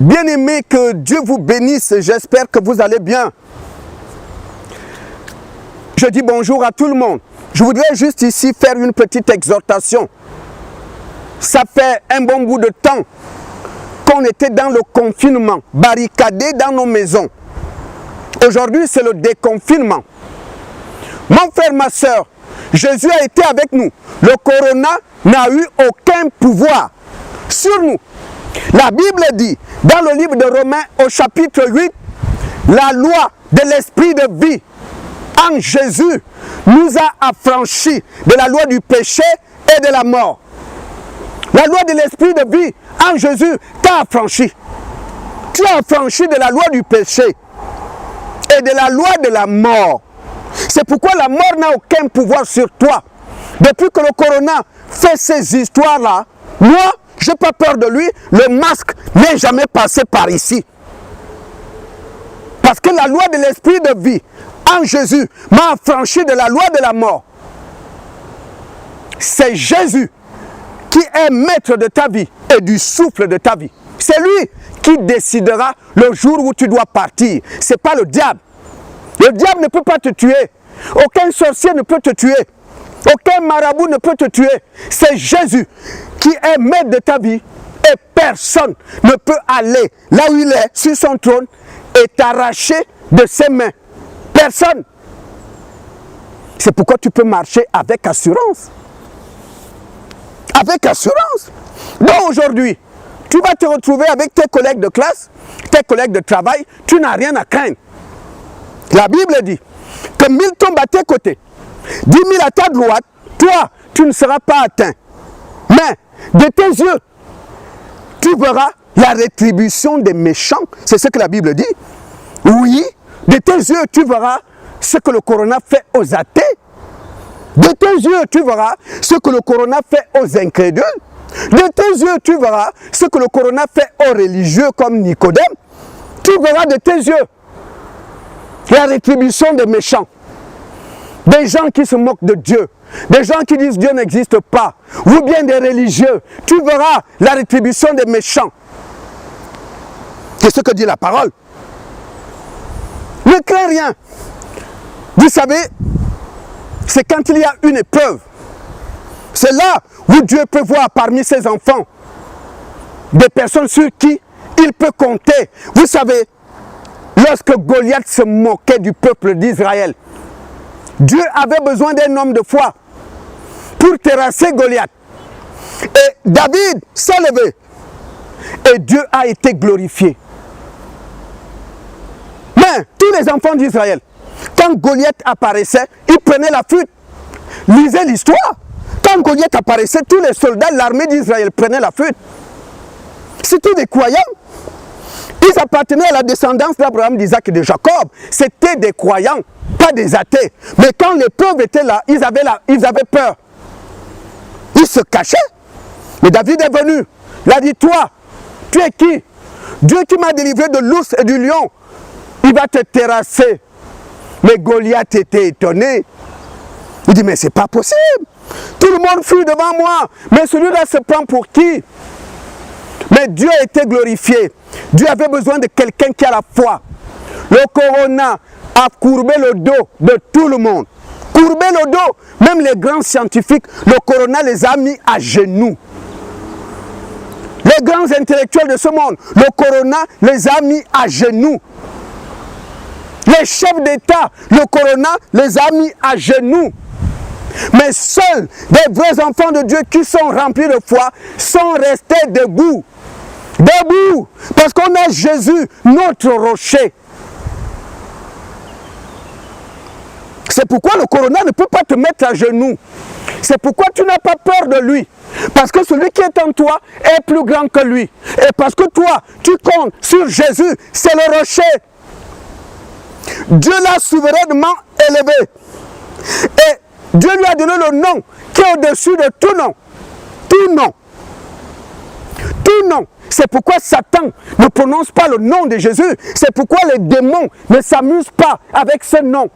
Bien-aimés, que Dieu vous bénisse, j'espère que vous allez bien. Je dis bonjour à tout le monde. Je voudrais juste ici faire une petite exhortation. Ça fait un bon bout de temps qu'on était dans le confinement, barricadés dans nos maisons. Aujourd'hui, c'est le déconfinement. Mon frère, ma soeur, Jésus a été avec nous. Le corona n'a eu aucun pouvoir sur nous. La Bible dit, dans le livre de Romains au chapitre 8, la loi de l'esprit de vie en Jésus nous a affranchis de la loi du péché et de la mort. La loi de l'esprit de vie en Jésus t'a affranchi. Tu es affranchi de la loi du péché et de la loi de la mort. C'est pourquoi la mort n'a aucun pouvoir sur toi. Depuis que le corona fait ces histoires-là, moi, je n'ai pas peur de lui, le masque n'est jamais passé par ici. Parce que la loi de l'esprit de vie en Jésus m'a affranchi de la loi de la mort. C'est Jésus qui est maître de ta vie et du souffle de ta vie. C'est lui qui décidera le jour où tu dois partir. Ce n'est pas le diable. Le diable ne peut pas te tuer. Aucun sorcier ne peut te tuer. Aucun marabout ne peut te tuer. C'est Jésus qui est maître de ta vie. Et personne ne peut aller là où il est, sur son trône, et t'arracher de ses mains. Personne. C'est pourquoi tu peux marcher avec assurance. Avec assurance. Donc aujourd'hui, tu vas te retrouver avec tes collègues de classe, tes collègues de travail, tu n'as rien à craindre. La Bible dit que 1000 tombent à tes côtés, 10 000 à ta droite, toi, tu ne seras pas atteint. Mais de tes yeux, tu verras la rétribution des méchants. C'est ce que la Bible dit. Oui, de tes yeux, tu verras ce que le corona fait aux athées. De tes yeux, tu verras ce que le corona fait aux incrédules. De tes yeux, tu verras ce que le corona fait aux religieux comme Nicodème. Tu verras de tes yeux la rétribution des méchants. Des gens qui se moquent de Dieu. Des gens qui disent Dieu n'existe pas. Ou bien des religieux. Tu verras la rétribution des méchants. C'est ce que dit la parole. Ne crains rien. Vous savez, c'est quand il y a une épreuve. C'est là où Dieu peut voir parmi ses enfants des personnes sur qui il peut compter. Vous savez, lorsque Goliath se moquait du peuple d'Israël, Dieu avait besoin d'un homme de foi pour terrasser Goliath. Et David s'est levé et Dieu a été glorifié. Mais tous les enfants d'Israël, quand Goliath apparaissait, ils prenaient la fuite. Lisez l'histoire. Quand Goliath apparaissait, tous les soldats de l'armée d'Israël prenaient la fuite. C'était des croyants. Ils appartenaient à la descendance d'Abraham, d'Isaac et de Jacob. C'était des croyants, pas des athées. Mais quand l'épreuve était là, ils avaient peur. Ils se cachaient. Mais David est venu. Il a dit, toi, tu es qui? Dieu qui m'a délivré de l'ours et du lion. Il va te terrasser. Mais Goliath était étonné. Il dit, mais c'est pas possible. Tout le monde fuit devant moi. Mais celui-là se prend pour qui? Mais Dieu a été glorifié. Dieu avait besoin de quelqu'un qui a la foi. Le corona a courbé le dos de tout le monde. Courbé le dos. Même les grands scientifiques, le corona les a mis à genoux. Les grands intellectuels de ce monde, le corona les a mis à genoux. Les chefs d'État, le corona les a mis à genoux. Mais seuls des vrais enfants de Dieu qui sont remplis de foi sont restés debout. Debout. Parce qu'on a Jésus, notre rocher. C'est pourquoi le corona ne peut pas te mettre à genoux. C'est pourquoi tu n'as pas peur de lui. Parce que celui qui est en toi est plus grand que lui. Et parce que toi, tu comptes sur Jésus, c'est le rocher. Dieu l'a souverainement élevé. Et Dieu lui a donné le nom qui est au-dessus de tout nom. Tout nom. Tout nom. C'est pourquoi Satan ne prononce pas le nom de Jésus. C'est pourquoi les démons ne s'amusent pas avec ce nom.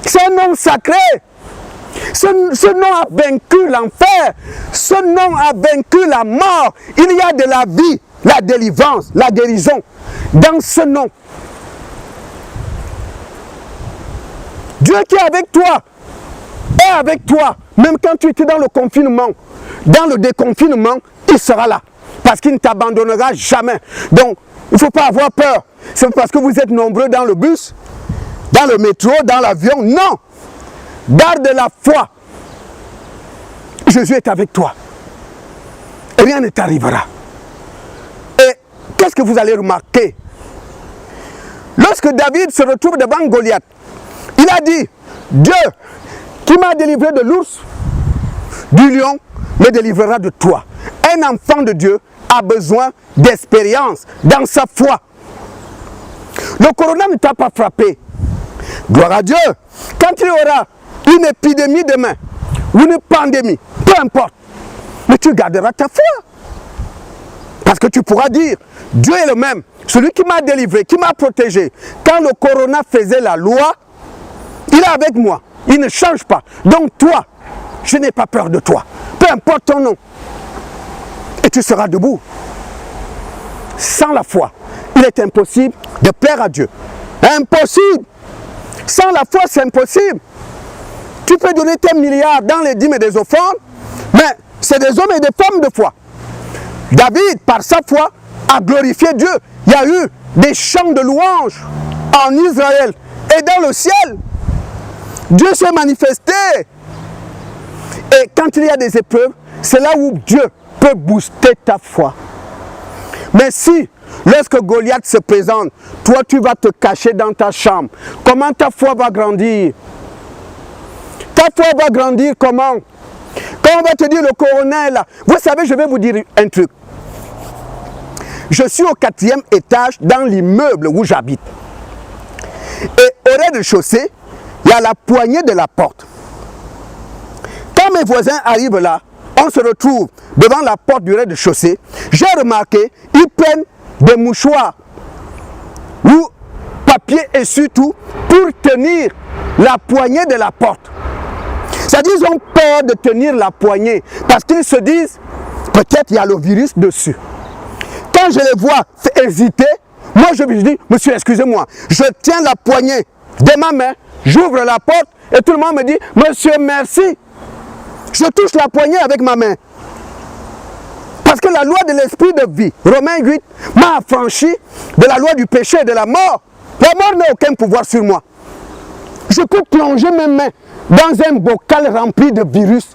C'est un nom sacré. Ce nom a vaincu l'enfer. Ce nom a vaincu la mort. Il y a de la vie la délivrance, la guérison, dans ce nom. Dieu qui est avec toi, est avec toi. Même quand tu étais dans le confinement, dans le déconfinement, il sera là. Parce qu'il ne t'abandonnera jamais. Donc, il ne faut pas avoir peur. C'est parce que vous êtes nombreux dans le bus, dans le métro, dans l'avion. Non! Garde la foi. Jésus est avec toi. Et rien ne t'arrivera. Et qu'est-ce que vous allez remarquer? Lorsque David se retrouve devant Goliath, il a dit, Dieu qui m'a délivré de l'ours, du lion, me délivrera de toi. Un enfant de Dieu a besoin d'expérience dans sa foi. Le corona ne t'a pas frappé. Gloire à Dieu. Quand il y aura une épidémie demain, ou une pandémie, peu importe, mais tu garderas ta foi. Parce que tu pourras dire, Dieu est le même, celui qui m'a délivré, qui m'a protégé. Quand le corona faisait la loi, il est avec moi, il ne change pas. Donc toi, je n'ai pas peur de toi, peu importe ton nom. Et tu seras debout. Sans la foi, il est impossible de plaire à Dieu. Impossible. Sans la foi, c'est impossible. Tu peux donner tes milliards dans les dîmes et des offrandes, mais c'est des hommes et des femmes de foi. David, par sa foi, a glorifié Dieu. Il y a eu des chants de louanges en Israël et dans le ciel. Dieu s'est manifesté. Et quand il y a des épreuves, c'est là où Dieu peut booster ta foi. Mais si, lorsque Goliath se présente, toi tu vas te cacher dans ta chambre, comment ta foi va grandir? Ta foi va grandir comment? Quand on va te dire le corona est là. Vous savez, je vais vous dire un truc. Je suis au 4e étage dans l'immeuble où j'habite. Et au rez-de-chaussée, il y a la poignée de la porte. Quand mes voisins arrivent là, on se retrouve devant la porte du rez-de-chaussée. J'ai remarqué, ils prennent des mouchoirs ou papier essuie tout pour tenir la poignée de la porte. C'est-à-dire qu'ils ont peur de tenir la poignée parce qu'ils se disent, peut-être il y a le virus dessus. Quand je les vois hésiter, moi je dis, monsieur, excusez-moi, je tiens la poignée de ma main, j'ouvre la porte et tout le monde me dit, monsieur, merci. Je touche la poignée avec ma main. Parce que la loi de l'esprit de vie, Romains 8, m'a affranchi de la loi du péché et de la mort. La mort n'a aucun pouvoir sur moi. Je peux plonger mes mains dans un bocal rempli de virus.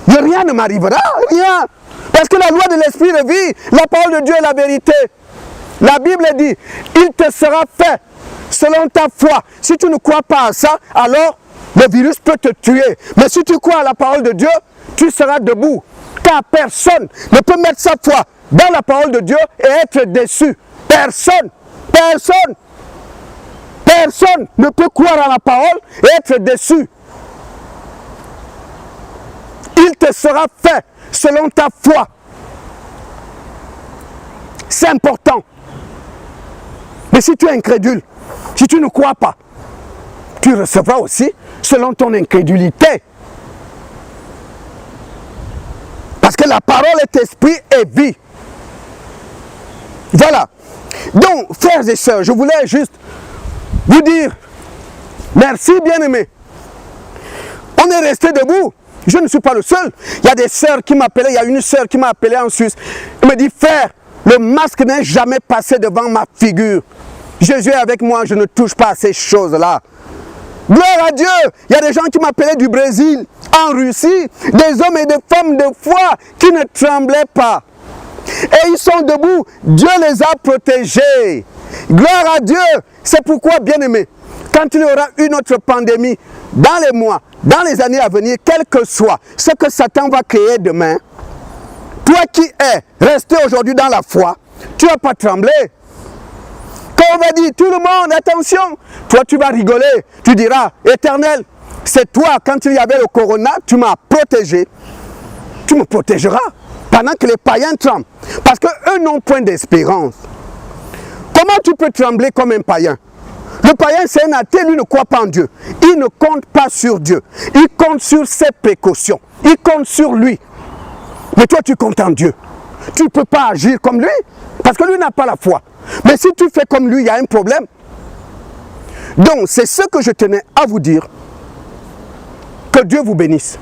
Et rien ne m'arrivera, rien. Parce que la loi de l'esprit de vie, la parole de Dieu est la vérité. La Bible dit, il te sera fait selon ta foi. Si tu ne crois pas à ça, alors le virus peut te tuer. Mais si tu crois à la parole de Dieu, tu seras debout. Car personne ne peut mettre sa foi dans la parole de Dieu et être déçu. Personne. Personne. Personne ne peut croire à la parole et être déçu. Il te sera fait selon ta foi. C'est important. Mais si tu es incrédule, si tu ne crois pas, tu recevras aussi selon ton incrédulité. Parce que la parole est esprit et vie. Voilà. Donc, frères et sœurs, je voulais juste vous dire merci, bien-aimés. On est resté debout. Je ne suis pas le seul. Il y a des sœurs qui m'appelaient, il y a une sœur qui m'a appelé en Suisse. Elle me dit, frère, le masque n'est jamais passé devant ma figure. Jésus est avec moi, je ne touche pas à ces choses-là. Gloire à Dieu. Il y a des gens qui m'appelaient du Brésil, en Russie, des hommes et des femmes de foi qui ne tremblaient pas. Et ils sont debout. Dieu les a protégés. Gloire à Dieu. C'est pourquoi, bien-aimés, quand il y aura une autre pandémie, dans les mois, dans les années à venir, quel que soit ce que Satan va créer demain, toi qui es resté aujourd'hui dans la foi, tu ne vas pas trembler. Quand on va dire, tout le monde, attention, toi tu vas rigoler, tu diras, Éternel, c'est toi, quand il y avait le corona, tu m'as protégé, tu me protégeras, pendant que les païens tremblent, parce qu'eux n'ont point d'espérance. Comment tu peux trembler comme un païen? Le païen, c'est un athée, lui ne croit pas en Dieu. Il ne compte pas sur Dieu. Il compte sur ses précautions. Il compte sur lui. Mais toi, tu comptes en Dieu. Tu ne peux pas agir comme lui. Parce que lui n'a pas la foi. Mais si tu fais comme lui, il y a un problème. Donc, c'est ce que je tenais à vous dire. Que Dieu vous bénisse.